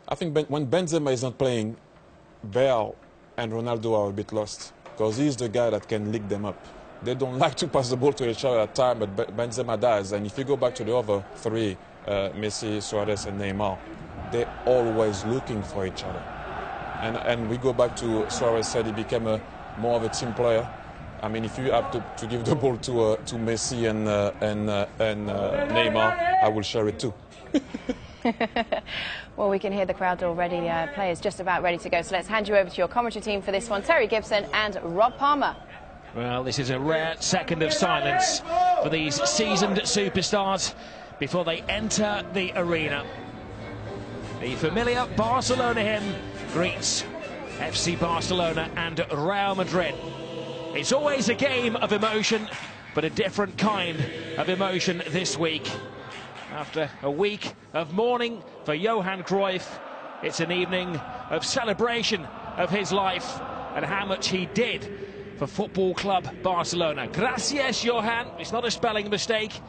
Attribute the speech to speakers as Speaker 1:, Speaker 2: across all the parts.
Speaker 1: I think when Benzema is not playing, Bale and Ronaldo are a bit lost because he's the guy that can lick them up. They don't like to pass the ball to each other at time, but Benzema does. And if you go back to the other three, Messi, Suarez and Neymar, they're always looking for each other. And we go back to Suarez said he became more of a team player. I mean, if you have to give the ball to Messi and Neymar, I will share it too.
Speaker 2: Well, we can hear the crowd already. Players just about ready to go. So let's hand you over to your commentary team for this one, Terry Gibson and Rob Palmer.
Speaker 3: Well, this is a rare second of silence for these seasoned superstars before they enter the arena. The familiar Barcelona hymn greets FC Barcelona and Real Madrid. It's always a game of emotion, but a different kind of emotion this week. After a week of mourning for Johan Cruyff, it's an evening of celebration of his life and how much he did for Football Club Barcelona. Gracias, Johan. It's not a spelling mistake.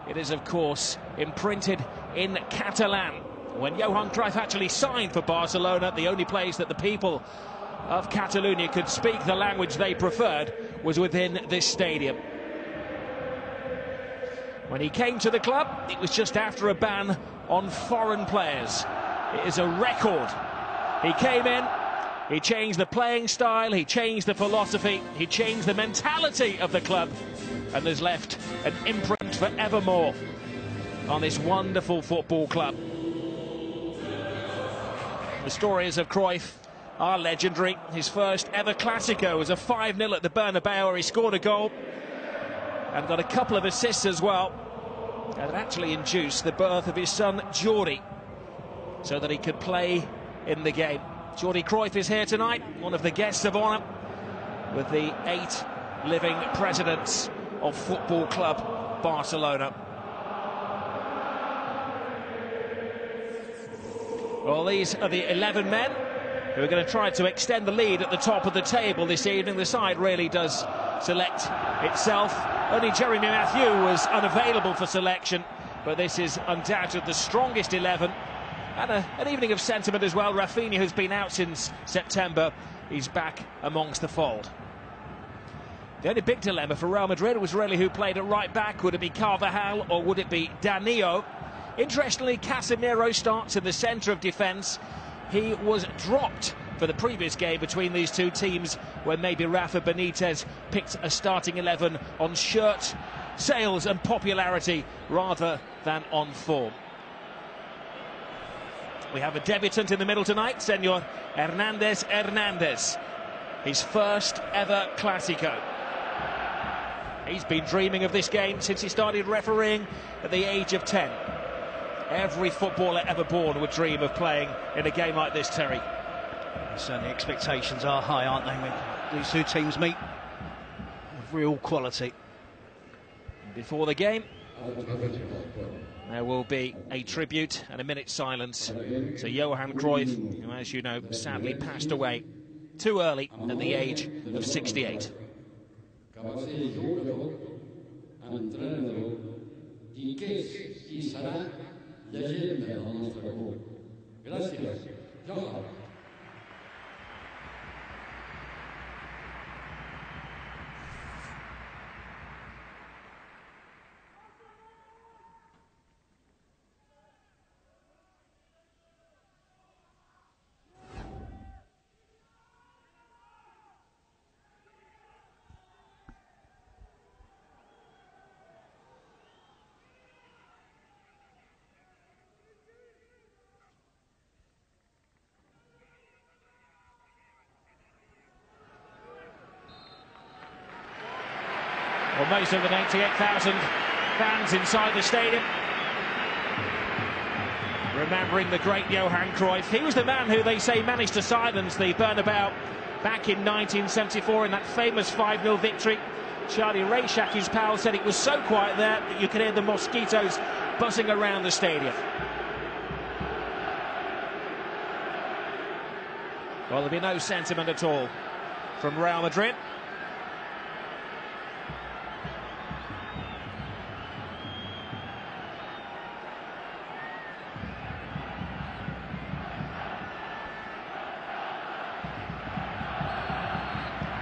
Speaker 3: It is, of course, imprinted in Catalan. When Johan Cruyff actually signed for Barcelona, the only place that the people of Catalonia could speak the language they preferred was within this stadium. When he came to the club, it was just after a ban on foreign players. It is a record. He came in, he changed the playing style, he changed the philosophy, he changed the mentality of the club, and has left an imprint forevermore on this wonderful football club. The stories of Cruyff are legendary. His first ever Clásico was a 5-0 at the Bernabeu, where he scored a goal and got a couple of assists as well. And it actually induced the birth of his son Jordi, so that he could play in the game. Jordi Cruyff is here tonight, one of the guests of honour, with the 8 living presidents of Football Club Barcelona. Well, these are the 11 men who are going to try to extend the lead at the top of the table this evening. The side really does select itself. Only Jeremy Mathieu was unavailable for selection, but this is undoubtedly the strongest 11. And an evening of sentiment as well. Rafinha, who's been out since September, he's back amongst the fold. The only big dilemma for Real Madrid was really who played at right back. Would it be Carvajal or would it be Danilo? Interestingly, Casemiro starts in the centre of defence. He was dropped for the previous game between these two teams, when maybe Rafa Benitez picked a starting 11 on shirt sales and popularity rather than on form. We have a debutant in the middle tonight, Senor Hernandez. His first ever Clásico. He's been dreaming of this game since he started refereeing at the age of 10. Every footballer ever born would dream of playing in a game like this, Terry.
Speaker 4: Certainly expectations are high, aren't they, when these two teams meet with real quality.
Speaker 3: Before the game, there will be a tribute and a minute's silence to Johan Cruyff, who, as you know, sadly passed away too early at the age of 68. Well, most of the 98,000 fans inside the stadium remembering the great Johan Cruyff. He was the man who they say managed to silence the Bernabeu back in 1974 in that famous 5-0 victory. Charlie Rayshak, his pal, said it was so quiet there that you could hear the mosquitoes buzzing around the stadium. Well, there'll be no sentiment at all from Real Madrid.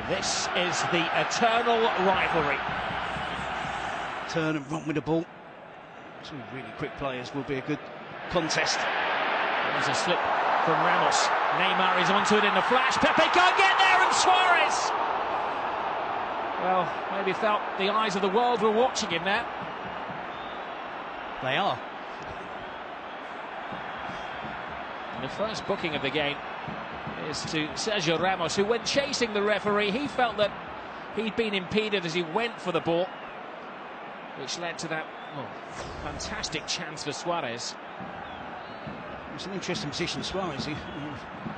Speaker 3: This is the eternal rivalry.
Speaker 4: Turn and run with the ball. Two really quick players, will be a good contest.
Speaker 3: There's a slip from Ramos. Neymar is onto it in a flash. Pepe can't get there, and Suarez! Well, maybe felt the eyes of the world were watching him there.
Speaker 4: They are.
Speaker 3: And the first booking of the game is to Sergio Ramos, who, when chasing the referee, he felt that he'd been impeded as he went for the ball, which led to that fantastic chance for Suarez.
Speaker 4: It's an interesting position, Suarez. He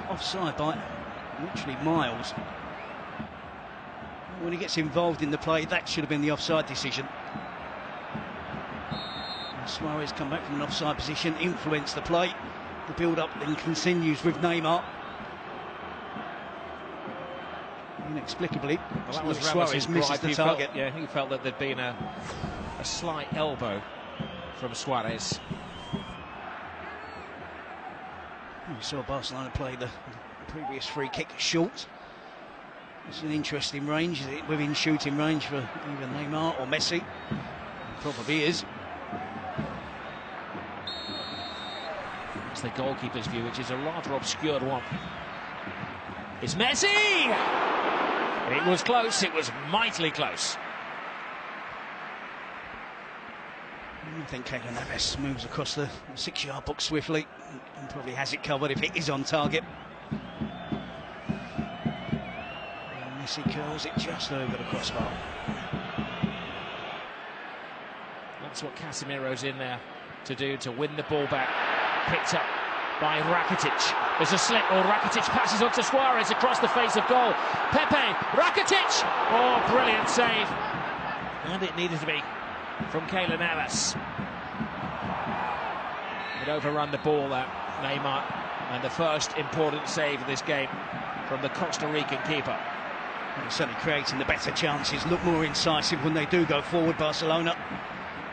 Speaker 4: offside by literally miles. When he gets involved in the play, that should have been the offside decision. And Suarez come back from an offside position, influence the play. The build-up then continues with Neymar. Inexplicably,
Speaker 3: Well, that was
Speaker 4: Suarez misses the target.
Speaker 3: Yeah, he felt that there'd been a slight elbow from Suarez.
Speaker 4: We saw Barcelona play the previous free kick short. It's an interesting range. Is it within shooting range for either Neymar or Messi? It probably is.
Speaker 3: It's the goalkeeper's view, which is a rather obscured one. It's Messi! It was close, it was mightily close.
Speaker 4: I think Keylor Navas moves across the 6-yard box swiftly and probably has it covered if it is on target. And Messi curls it just over the crossbar.
Speaker 3: That's what Casemiro's in there to do, to win the ball back. Picked up by Rakitic. There's a slip, or Rakitic passes on to Suarez across the face of goal. Pepe, Rakitic! Oh, brilliant save. And it needed to be from Keylor Navas. He'd overrun the ball, that Neymar, and the first important save of this game from the Costa Rican keeper.
Speaker 4: And certainly creating the better chances, look more incisive when they do go forward, Barcelona.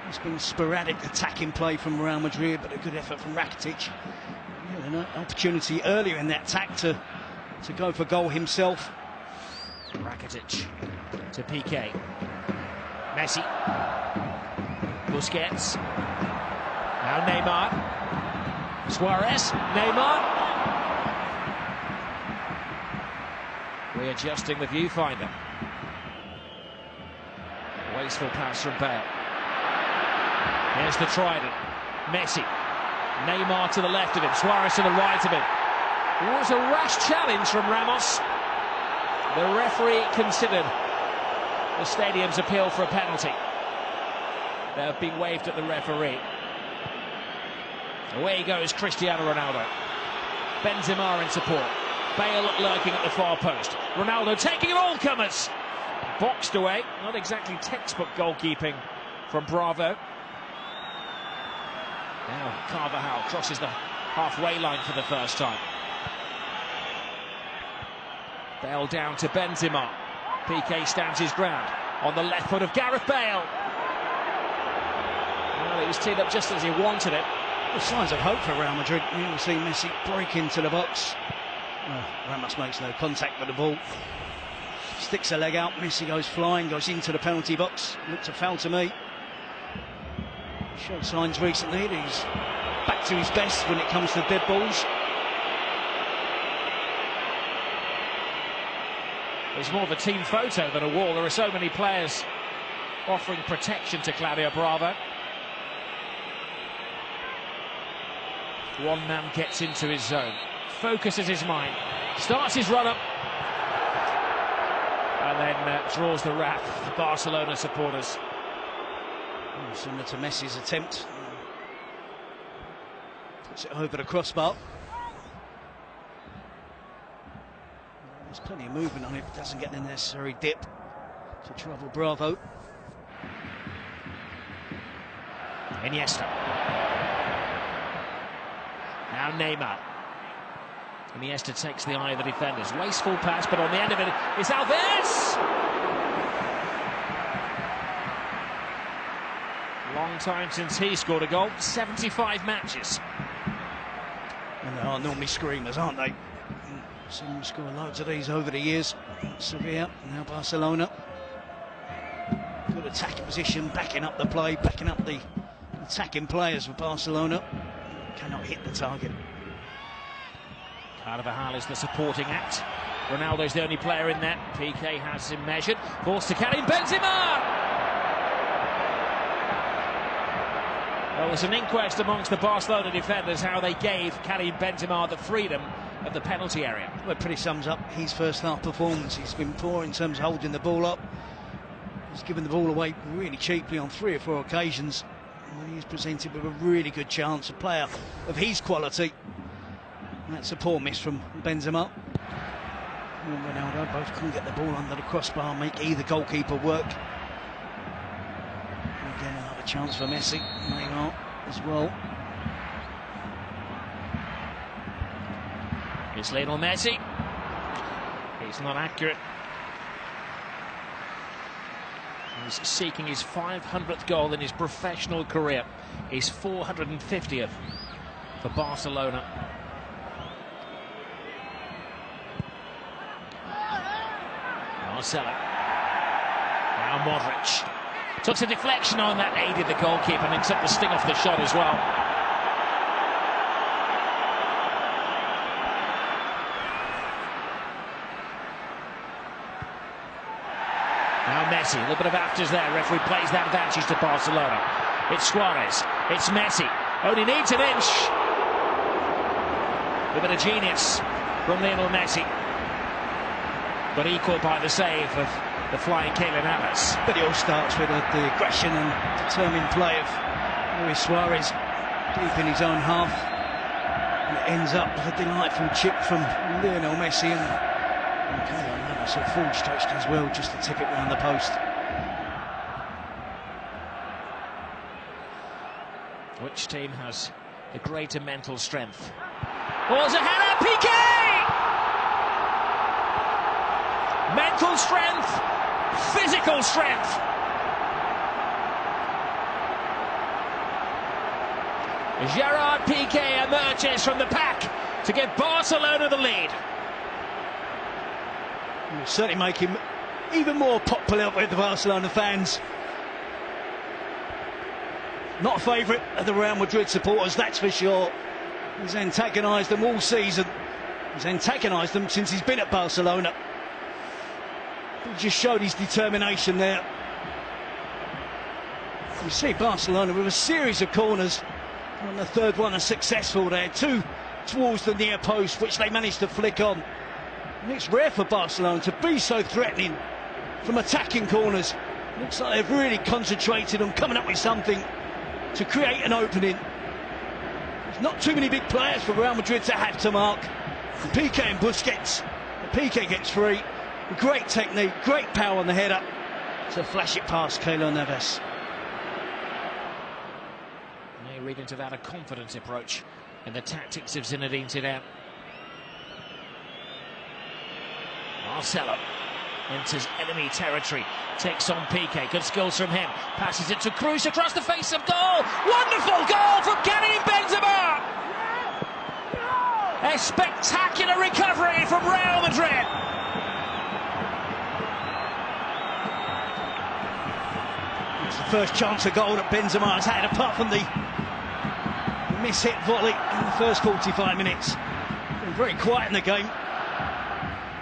Speaker 4: It's been sporadic attacking play from Real Madrid, but a good effort from Rakitic. Yeah, an opportunity earlier in that attack to go for goal himself.
Speaker 3: Rakitic to Piqué. Messi. Busquets. Now Neymar. Suarez. Neymar. Readjusting the viewfinder. Wasteful pass from Bale. Here's the trident. Messi. Neymar to the left of him. Suarez to the right of him. It was a rash challenge from Ramos. The referee considered the stadium's appeal for a penalty. They have been waved at the referee. Away goes Cristiano Ronaldo. Benzema in support. Bale lurking at the far post. Ronaldo taking it all comers. Boxed away. Not exactly textbook goalkeeping from Bravo. Now Carvajal crosses the halfway line for the first time. Bale down to Benzema. Piqué stands his ground on the left foot of Gareth Bale. Well, it was teed up just as he wanted it.
Speaker 4: The signs of hope for Real Madrid. You'll see Messi break into the box. Ramos makes no contact with the ball. Sticks a leg out. Messi goes flying, goes into the penalty box. Looked a foul to me. Showed signs recently that he's back to his best when it comes to dead balls.
Speaker 3: It's more of a team photo than a wall. There are so many players offering protection to Claudio Bravo. One man gets into his zone, focuses his mind, starts his run-up, and then draws the wrath for Barcelona supporters.
Speaker 4: Similar to Messi's attempt. Puts it over the crossbar. There's plenty of movement on it, but doesn't get the necessary dip to trouble Bravo.
Speaker 3: Iniesta. Now Neymar. Iniesta takes the eye of the defenders. Wasteful pass, but on the end of it is Alves! Long time since he scored a goal. 75 matches.
Speaker 4: And they are normally screamers, aren't they? Seen them score loads of these over the years. Sevilla, now Barcelona. Good attacking position, backing up the play, backing up the attacking players for Barcelona. Cannot hit the target.
Speaker 3: Carvajal is the supporting act. Ronaldo's the only player in there. PK has him measured. Forced to Karim Benzema! Well, there's an inquest amongst the Barcelona defenders how they gave Karim Benzema the freedom of the penalty area.
Speaker 4: Well, it pretty sums up his first half performance. He's been poor in terms of holding the ball up. He's given the ball away really cheaply on 3 or 4 occasions. And when he's presented with a really good chance, a player of his quality, that's a poor miss from Benzema. And Ronaldo both couldn't get the ball under the crossbar, make either goalkeeper work. And again, another chance for Messi. Neymar as well.
Speaker 3: It's Lionel Messi. He's not accurate. He's seeking his 500th goal in his professional career. His 450th for Barcelona. Marcelo. Now Modric. Took a deflection on that, aided the goalkeeper and took the sting off the shot as well. Now Messi, a little bit of afters there. Referee plays that advantage to Barcelona. It's Suarez, it's Messi. Only needs an inch. A bit of genius from Lionel Messi. But equal by the save of the flying Kylian Navas.
Speaker 4: But it all starts with the aggression and determined play of Luis Suarez deep in his own half. And it ends up with a delightful chip from Lionel Messi and Kylian Navas, a full stretched as well, just to tip it round the post.
Speaker 3: Which team has the greater mental strength? Ball's a header, PK! Mental strength, physical strength. Gerard Piqué emerges from the pack to give Barcelona the lead.
Speaker 4: Will certainly make him even more popular with the Barcelona fans. Not a favourite of the Real Madrid supporters, that's for sure. He's antagonised them all season. He's antagonised them since he's been at Barcelona. He just showed his determination there. You see Barcelona with a series of corners. On the third one, are successful there. 2 towards the near post, which they managed to flick on. And it's rare for Barcelona to be so threatening from attacking corners. Looks like they've really concentrated on coming up with something to create an opening. There's not too many big players for Real Madrid to have to mark. And Piqué and Busquets. Piqué gets free. Great technique, great power on the header to flash it past Kylian Navas.
Speaker 3: May read into that a confident approach in the tactics of Zinedine Zidane. Marcelo enters enemy territory, takes on Piqué, good skills from him, passes it to Cruz across the face of goal. Wonderful goal from Karim Benzema! A spectacular recovery from Real Madrid.
Speaker 4: The first chance of goal that Benzema has had, apart from the miss-hit volley in the first 45 minutes. Been very quiet in the game.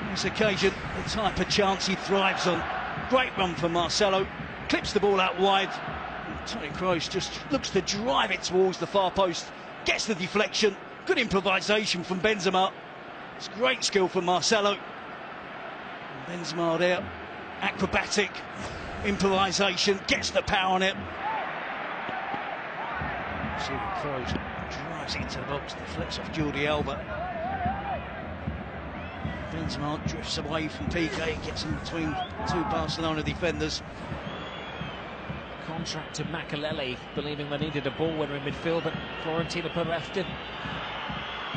Speaker 4: On this occasion, the type of chance he thrives on. Great run from Marcelo, clips the ball out wide. Toni Kroos just looks to drive it towards the far post, gets the deflection. Good improvisation from Benzema. It's great skill from Marcelo. And Benzema there, acrobatic improvisation, gets the power on it. See Kroos drives it into the box, deflects off Jordi Alba. Benzema drifts away from Piqué, gets in between 2 Barcelona defenders.
Speaker 3: Contract to Makelele, believing they needed a ball winner in midfield, but Florentino Perez did.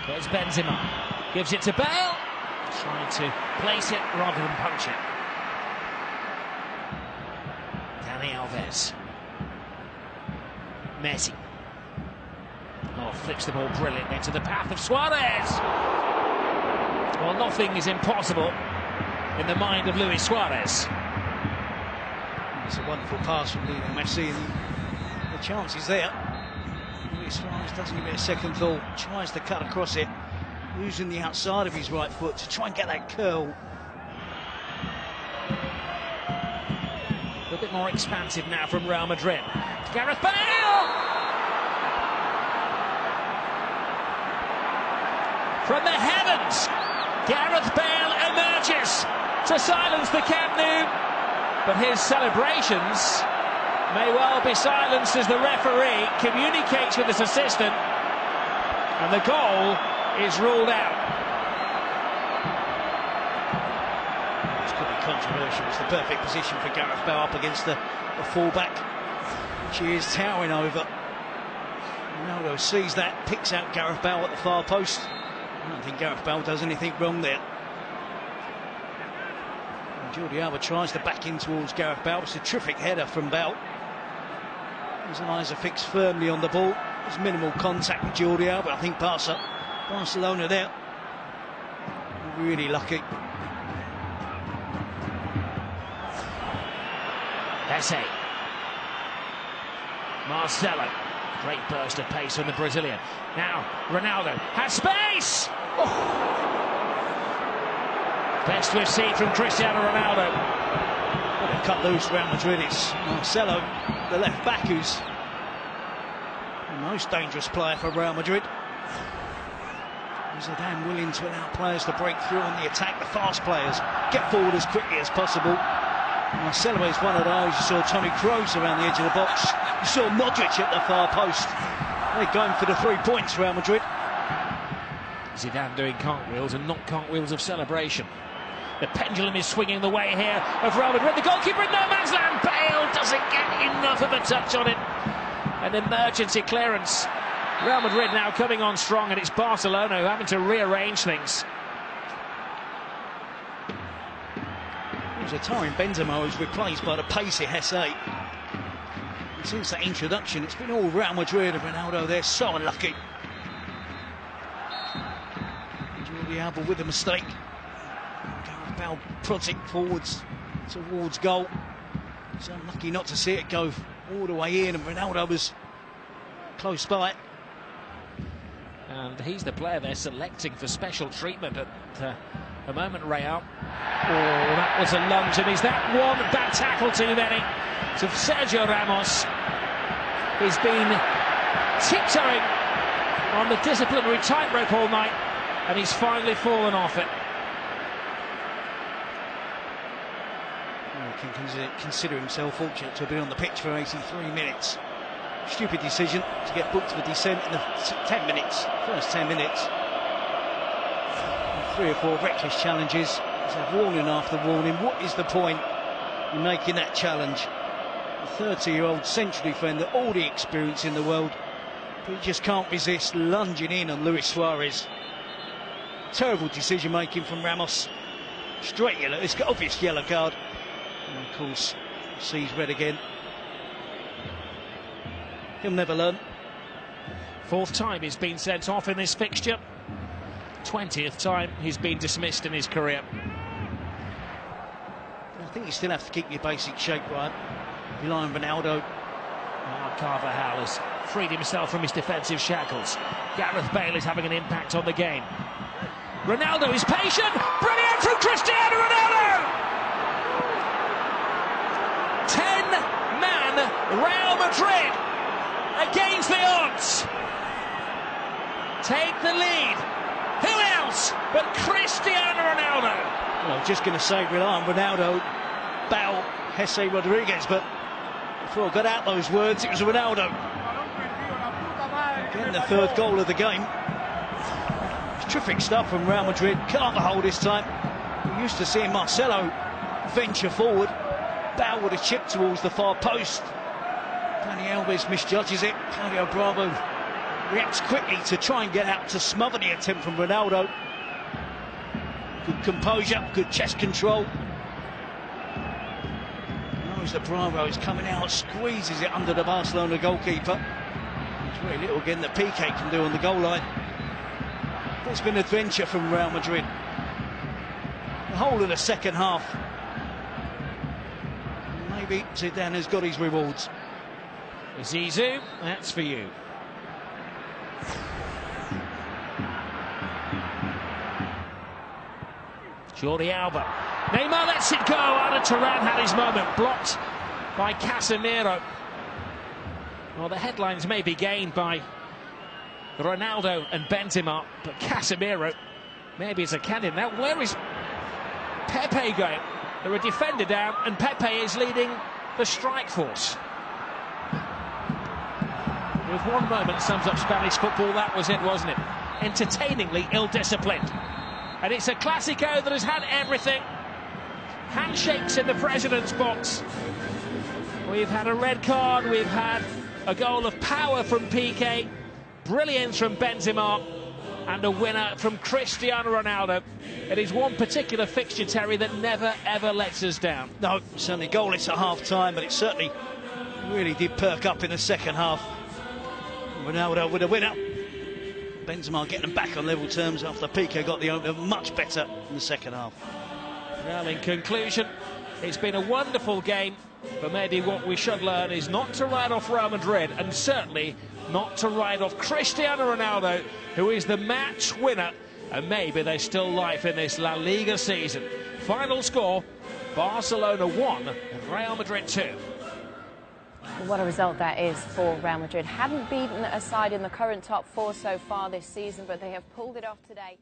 Speaker 3: There's Benzema, gives it to Bale, trying to place it rather than punch it. Dani Alves. Messi. Oh, flips the ball brilliantly into the path of Suarez. Well, nothing is impossible in the mind of Luis Suarez.
Speaker 4: It's a wonderful pass from Lionel Messi, and the chance is there. Luis Suarez doesn't give it a second thought, tries to cut across it, using the outside of his right foot to try and get that curl.
Speaker 3: A bit more expansive now from Real Madrid. Gareth Bale! From the heavens, Gareth Bale emerges to silence the Camp Nou. But his celebrations may well be silenced as the referee communicates with his assistant, and the goal is ruled out.
Speaker 4: This could be controversial. It's the perfect position for Gareth Bale up against the fullback, which he is towering over. Ronaldo sees that, picks out Gareth Bale at the far post. I don't think Gareth Bale does anything wrong there. Jordi Alba tries to back in towards Gareth Bale. It's a terrific header from Bale. His eyes are fixed firmly on the ball. There's minimal contact with Jordi Alba. I think Barcelona there really lucky.
Speaker 3: Esse. Marcelo. Great burst of pace from the Brazilian. Now Ronaldo has space. Oh. Best we've seen from Cristiano Ronaldo.
Speaker 4: Well, they've cut loose Real Madrid. It's Marcelo, the left back, who's the most dangerous player for Real Madrid. Zidane willing to allow players to break through on the attack. The fast players get forward as quickly as possible. Marcelo is one of those. You saw Toni Kroos around the edge of the box. You saw Modric at the far post. They're going for the 3 points, Real Madrid.
Speaker 3: Zidane doing cartwheels, and not cartwheels of celebration. The pendulum is swinging the way here of Real Madrid. The goalkeeper in no man's land. Bale doesn't get enough of a touch on it. An emergency clearance. Real Madrid now coming on strong, and it's Barcelona who are having to rearrange things.
Speaker 4: There's a towering Benzema who's replaced by the pacey Esse. And since that introduction, it's been all Real Madrid, and Ronaldo, they're so unlucky. Jordi Alba with a mistake. Gareth Bale prods it forwards towards goal. He's unlucky not to see it go all the way in, and Ronaldo was close by.
Speaker 3: And he's the player they're selecting for special treatment at the moment, Real. Oh, that was a lunge, and is that one bad tackle too many? So Sergio Ramos, he's been tiptoeing on the disciplinary tightrope all night, and he's finally fallen off it.
Speaker 4: He can consider himself fortunate to have been on the pitch for 83 minutes. Stupid decision to get booked for dissent in the 10 minutes, first 10 minutes. And 3 or 4 reckless challenges. He's had warning after warning. What is the point in making that challenge? The 30-year-old central defender, all the experience in the world, but he just can't resist lunging in on Luis Suarez. Terrible decision-making from Ramos. Straight yellow. It's got obvious yellow card. And of course, sees red again. He'll never learn.
Speaker 3: 4th time he's been sent off in this fixture. 20th time he's been dismissed in his career.
Speaker 4: I think you still have to keep your basic shape right. Rely on Ronaldo.
Speaker 3: Carvajal has freed himself from his defensive shackles. Gareth Bale is having an impact on the game. Ronaldo is patient. Brilliant from Cristiano Ronaldo! 10-man Real Madrid against the odds. Take the lead. Who else but Cristiano Ronaldo?
Speaker 4: Well, I was just going to say rely on Ronaldo, Bale, Esse, Rodriguez, but before I got out those words, it was Ronaldo. Getting the 3rd goal of the game. Terrific stuff from Real Madrid. Carvajal this time. We're used to seeing Marcelo venture forward. Bale with a chip towards the far post. Dani Alves misjudges it. Claudio Bravo reacts quickly to try and get out to smother the attempt from Ronaldo. Good composure, good chest control. Knows that Bravo is coming out, squeezes it under the Barcelona goalkeeper. There's very little again that Piqué can do on the goal line. It's been adventure from Real Madrid. The whole of the second half. Maybe Zidane has got his rewards.
Speaker 3: Zizou, that's for you. Jordi Alba. Neymar lets it go. Ada Turan had his moment, blocked by Casemiro. Well, the headlines may be gained by Ronaldo and Benzema, but Casemiro maybe is a candidate. Now, where is Pepe going? There are a defender down, and Pepe is leading the strike force. With one moment sums up Spanish football, that was it, wasn't it? Entertainingly ill-disciplined. And it's a Clasico that has had everything. Handshakes in the president's box. We've had a red card, we've had a goal of power from Piqué, brilliance from Benzema, and a winner from Cristiano Ronaldo. It is one particular fixture, Terry, that never, ever lets us down.
Speaker 4: No, certainly goalless at half-time, but it certainly really did perk up in the second half. Ronaldo with a winner. Benzema getting them back on level terms after Piqué got the opener much better in the second half.
Speaker 3: Well, in conclusion, it's been a wonderful game, but maybe what we should learn is not to write off Real Madrid, and certainly not to write off Cristiano Ronaldo, who is the match winner, and maybe there's still life in this La Liga season. Final score, Barcelona 1, Real Madrid 2.
Speaker 2: What a result that is for Real Madrid. Hadn't beaten a side in the current top four so far this season, but they have pulled it off today.